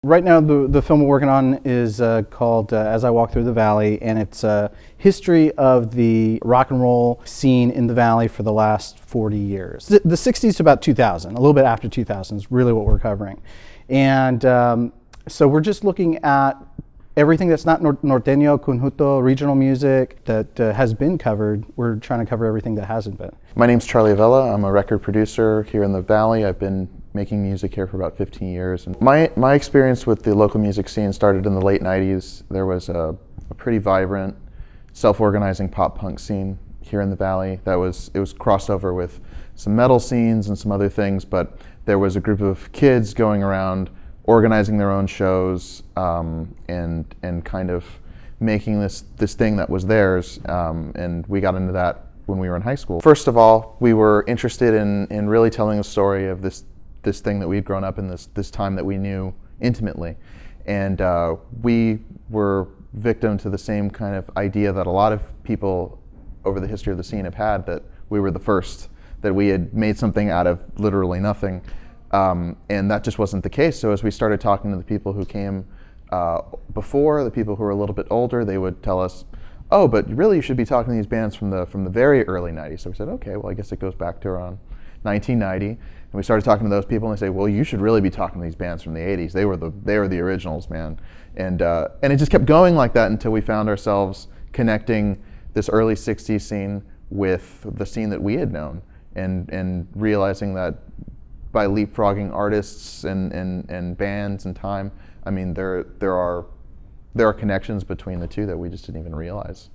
Right now, the film we're working on is called As I Walk Through the Valley, and it's a history of the rock and roll scene in the Valley for the last 40 years. The 60s to about 2000, a little bit after 2000 is really what we're covering. And so we're just looking at everything that's not norteño, conjunto, regional music that has been covered. We're trying to cover everything that hasn't been. My name's Charlie Vela. I'm a record producer here in the Valley. I've been making music here for about 15 years. And my experience with the local music scene started in the late 90s. There was a pretty vibrant, self-organizing pop punk scene here in the Valley. It was crossed over with some metal scenes and some other things, but there was a group of kids going around organizing their own shows and kind of making this thing that was theirs, and we got into that when we were in high school. First of all, we were interested in really telling a story of this thing that we'd grown up in, this time that we knew intimately, and we were victim to the same kind of idea that a lot of people over the history of the scene have had, that we were the first, that we had made something out of literally nothing. And that just wasn't the case. So as we started talking to the people who came before, the people who were a little bit older, they would tell us, oh, but really you should be talking to these bands from the very early 90s. So we said, okay, well, I guess it goes back to around 1990. And we started talking to those people, and they say, well, you should really be talking to these bands from the 80s. They were the originals, man. And it just kept going like that until we found ourselves connecting this early 60s scene with the scene that we had known, and realizing that by leapfrogging artists and bands and time, I mean, there are connections between the two that we just didn't even realize.